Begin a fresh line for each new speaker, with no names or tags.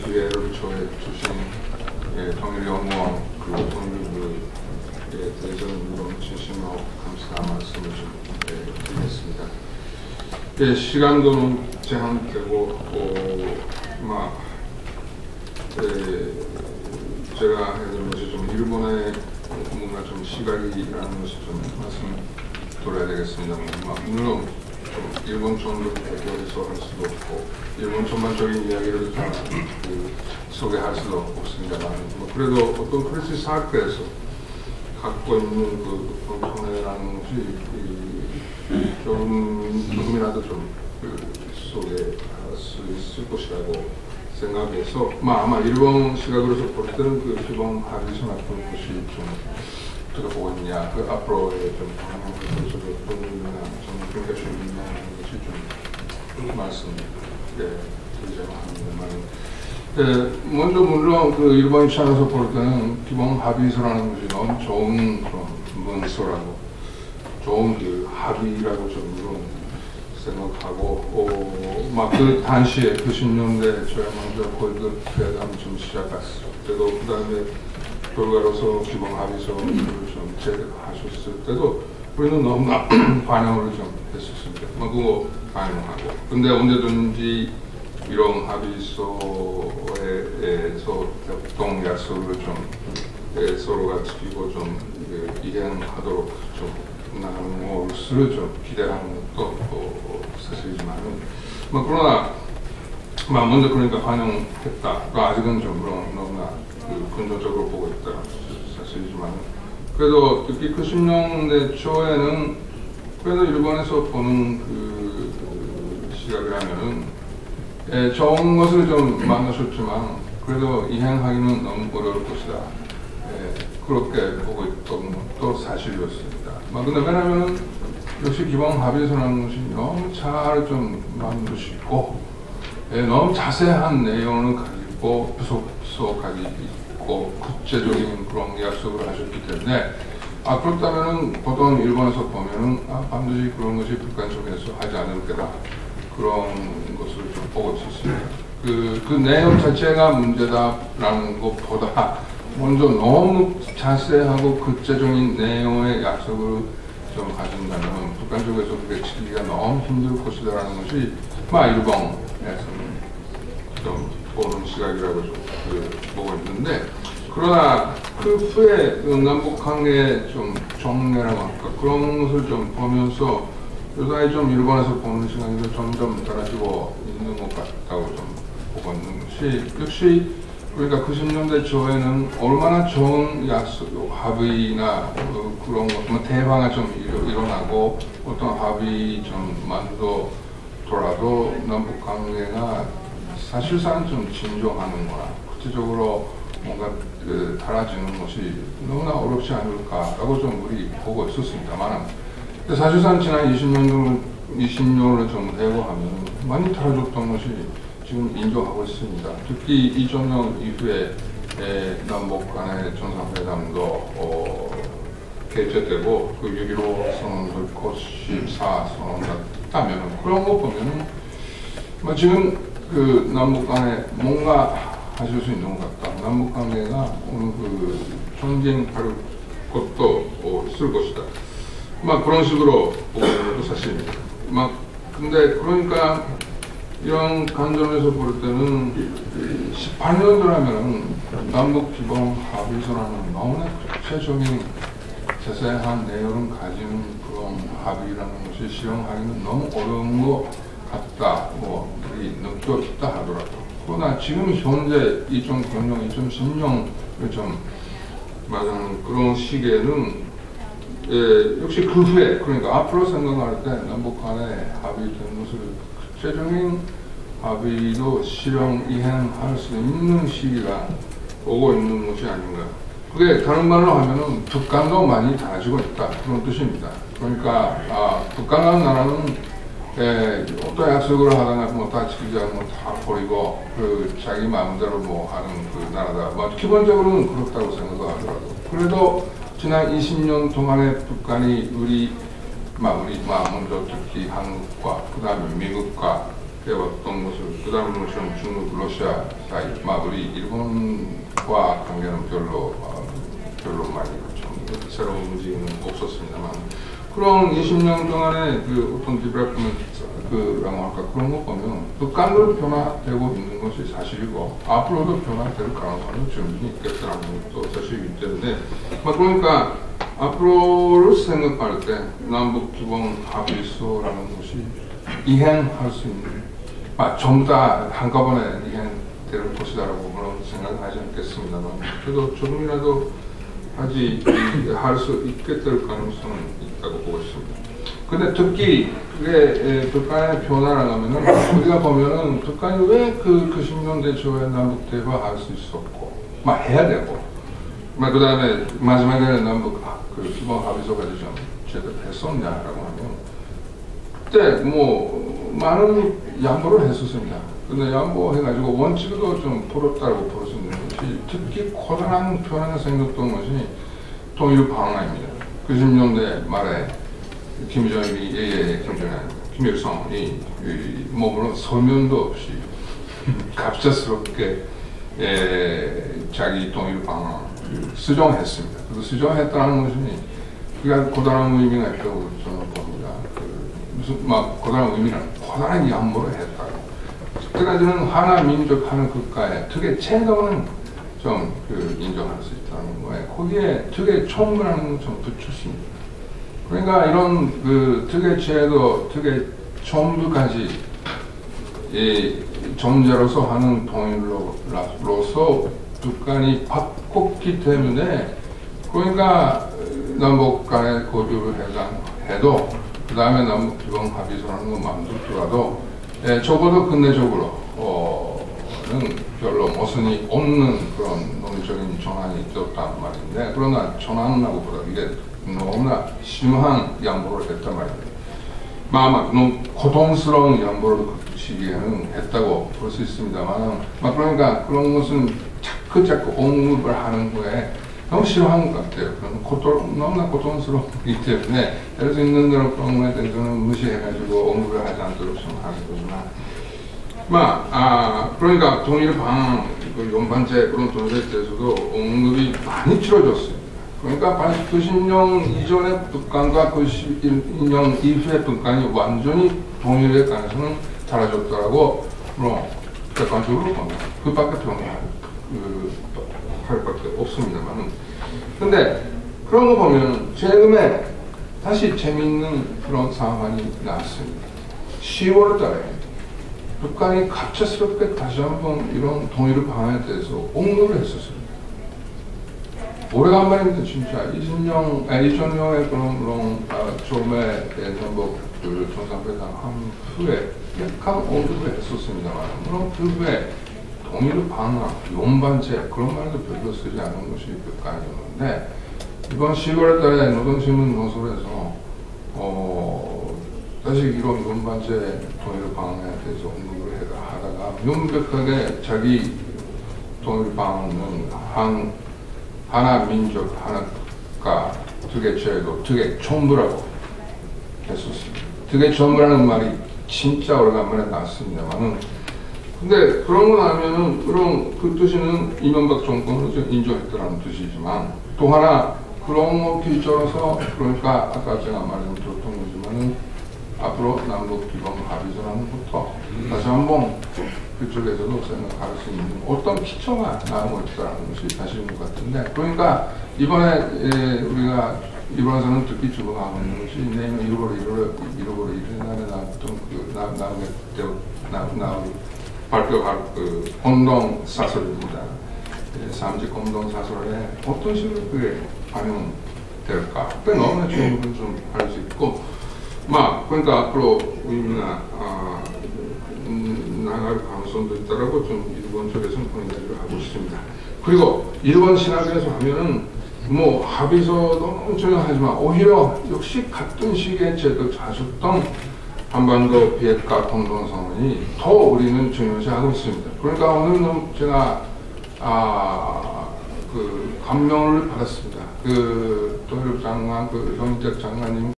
기회를 저에 주신 통일연구원 그리고 통일부에 대해서 진심으로 감사 말씀을 좀 드리겠습니다. 시간도 제한되고 제가 해야 것이 좀 일본의 뭔가 좀 시각이라는 것이 좀 말씀드려야 되겠습니다. 물론 좀 일본 전도 대결해서 할 수도 없고 일본 전반적인 이야기를 다 소개할 수도 없습니다만 그래도 어떤 크리스 사학에서 갖고 있는 그 공통회라는 것이 조금이라도 좀 소개할 수 있을 것이라고 생각해서 아마 일본 시각으로서 볼 때는 그 기본 합의서 같은 것이 좀 어떻게 보고 있냐, 앞으로의 좀 방향에서 어떤 의미나 좀 그렇게 좀 있냐는 것이 좀 말씀드리자고 합니다만 먼저 물론 그 일본 입장에서 볼 때는 기본 합의서라는 것이 너무 좋은 그런 문서라고 좋은 그 합의라고 좀 물론 생각하고 그 당시에 90년대 저야 먼저 골드 회담 좀 시작했을 때도 그 다음에 결과로서 기본 합의서를 좀 제작하셨을 때도 우리는 너무나 반영을 좀 했었습니다. 그거 반영하고 근데 언제든지 이런 합의서에서 협동 약속을 좀 서로가 지키고 좀 이행하도록 좀 나는 것을 좀 기대하는 것도 사실이지만은 그러나 먼저 그러니까 반영했다. 아직은 좀 너무나 긍정적으로 보고 있다 사실이지만 그래도 특히 90년대 초에는 그래도 일본에서 보는 그 시각이라면은 좋은 것을 좀 만나셨지만 그래도 이행하기는 너무 어려울 것이다. 그렇게 보고 있던 것도 사실이었습니다. 근데 왜냐면은 역시 기본 합의서라는 것이 너무 잘 좀 만드시고 너무 자세한 내용을 가지고 부속 가지고 있고 구체적인 그런 약속을 하셨기 때문에 그렇다면은 보통 일본에서 보면은 반드시 그런 것이 북한 쪽에서 하지 않을 거다 그런 것을 좀 보고 있었습니다. 그 내용 자체가 문제다라는 것보다 먼저 너무 자세하고 구체적인 내용의 약속을 좀 가진다면 북한 쪽에서 그게 지키기가 너무 힘들 것이다라는 것이 일본에서는 좀 보는 시각이라고 좀 보고 있는데 그러나 그 후에 남북관계 좀 정례라고 할까 그런 것을 좀 보면서 요새 좀 일본에서 보는 시각이 점점 달라지고 있는 것 같다고 좀 보고 있는 것이 역시 그러니까 90년대 초에는 얼마나 좋은 약속, 합의나 그런 것, 대화가 좀 일어나고 어떤 합의 좀 만들더라도 남북 관계가 사실상 좀 진정하는 거나 구체적으로 뭔가 달라지는 것이 너무나 어렵지 않을까라고 좀 우리 보고 있었습니다만 사실상 지난 20년을 좀 대고하면 많이 달라졌던 것이 지금 인정하고 있습니다. 특히 이정명 이후에 남북 간의 정상회담도 개최되고 그 6.15 선언도 곧 14 선언을 따면 그런 거 보면은 지금 그 남북 간에 뭔가 하실 수 있는 것 같다. 남북 관계가 오늘 그 전쟁할 것도 있을 것이다. 그런 식으로 보고 있는 것도 사실입니다. 근데 그러니까 이런 관점에서 볼 때는 18년 전이면 남북 기본 합의서라는 너무나 구체적인 자세한 내용을 가지는 그런 합의라는 것이 실현하기는 너무 어려운 것 같다. 우리 느꼈다 하더라도. 그러나 지금 현재 2009년, 2010년을 좀 말하는 그런 시기에는 역시 그 후에 그러니까 앞으로 생각할 때 남북 간에 합의된 것을 구체적인 합의도 실현, 이행할 수 있는 시기가 오고 있는 것이 아닌가. 그게 다른 말로 하면은 북한도 많이 달라지고 있다. 그런 뜻입니다. 그러니까, 북한이라는 나라는 어떤 약속을 하다가 다 지키지 않으면 다 버리고, 자기 마음대로 하는 그 나라다. 기본적으로는 그렇다고 생각하더라도. 그래도 지난 20년 동안에 북한이 우리 먼저 특히 한국과 그 다음에 미국과 해왔던 모습, 그 다음에 중국, 러시아 사이, 우리 일본과 관계는 별로 많이 좀 새로운 움직임은 없었습니다만, 그런 20년 동안의 그 어떤 디벨롭먼트라고 할까, 그런 거 보면 북한도 변화되고 있는 것이 사실이고, 앞으로도 변화될 가능성이 충분히 있겠다는 것도 사실이기 때문에, 그러니까 앞으로를 생각할 때 남북 기본 합의서라는 것이 이행할 수 있는, 전부 다 한꺼번에 이행될 것이다라고 그런 생각은 하지 않겠습니다만, 그래도 조금이라도 할 수 있게 될 가능성은 있다고 보고 있습니다. 근데 특히 그게 북한의 변화를 하면은 우리가 보면은 북한이 왜 그 90년대 초에 남북 대화할 수 있었고, 해야 되고, 그 다음에 마지막에는 남북 그 기본 합의서까지 좀 제대로 했었냐라고 하면, 그때 많은 양보를 했었습니다. 근데 양보해가지고 원칙도 좀 풀었다고 볼 수 있는 것이, 특히 커다란 변화가 생겼던 것이 통일 방안입니다. 90년대 말에 김일성이 물론 서면도 없이 갑작스럽게 자기 통일 방안을 수정했습니다. 그 수정했다는 것이 그가 고단한 의미가 있다고 저는 봅니다. 고단한 의미는 고단한 양보를 했다고. 그때까지는 하나 민족, 하나 국가의 특의 체감은 좀 인정할 수 있다는 거에, 거기에 특의 총무라는 걸 좀 붙였습니다. 그러니까 이런 특의 제도, 특의 총무까지 존재로서 하는 통일로서 북한이 바꿨기 때문에, 그러니까 남북 간의 거주를 해도, 그 다음에 남북 기본 합의서라는 거 만들더라도, 적어도 근대적으로는 별로 모순이 없는 그런 논리적인 전환이 있었단 말인데, 그러나 전환하고 보다 이게 너무나 심한 양보를 했단 말입니다. 너무 고통스러운 양보를 그 시기에는 했다고 볼 수 있습니다만, 그러니까 그런 것은 자꾸 언급을 하는 거에 너무 싫어하는 것 같아요. 너무나 고통스럽기 때문에 할 수 있는 대로 그런 거에 대해서는 무시해가지고 언급을 하지 않도록 좀 하는 거지만, 그러니까 통일 방안, 연반제 그런 통일에 대해서도 언급이 많이 줄어졌습니다. 그러니까 90년 이전의 북한과 91년 이후의 북한이 완전히 통일에 관해서는 사라졌다라고 객관적으로 보면 그밖에 할 밖에 없습니다만, 근데 그런 거 보면 최근에 다시 재미있는 그런 상황이 나왔습니다. 10월 달에 북한이 갑작스럽게 다시 한번 이런 통일 방안에 대해서 언급을 했었습니다. 오래간만입니다, 진짜. 2000년에 그런 처음에 전북 정상회담 한 후에 약간 언급을 했었습니다만, 그럼 그 후에 통일 방안, 연반제 그런 말도 별로 쓰지 않은 것이 북한이었는데, 이번 10월 달에 노동신문 노설에서 다시 이런 연반제 통일 방안에 대해서 언급을 하다가 명백하게 자기 통일 방안은 하나 민족, 하나 국가, 특의 제도, 특의 총부라고 했었습니다. 특의 총부라는 말이 진짜 오래간만에 나왔습니다만은, 근데 그런 거 나면은 그 뜻은 이명박 정권을 좀 인정했다는 뜻이지만, 또 하나 그런 거 기초로서, 그러니까 아까 제가 말씀드렸던 거지만은 앞으로 남북 기본 합의서라는 것부터 다시 한번 그쪽에서도 생각할 수 있는 어떤 기초가 나오고 있다는 것이 사실인 것 같은데, 그러니까 이번에 우리가 이번에서는 듣기 주목하고 있는 것이 내년 1월 1일 날에 발표할 공동 사설입니다. 3지 공동 사설에 어떤 식으로 그게 반영될까? 그게 너무나 주목을 좀 할 수 있고, 그러니까 앞으로 의미나 나갈 가능성도 있다라고 좀 일본 쪽에서는 이야기를 하고 있습니다. 그리고 일본 신학에서 하면은 합의서 너무 중요하지만 오히려 역시 같은 시기에 하셨던 한반도 비핵화 공동선언이 더 우리는 중요시하고 있습니다. 그러니까 오늘 제가 감명을 받았습니다. 통일부 장관, 정인택 장관님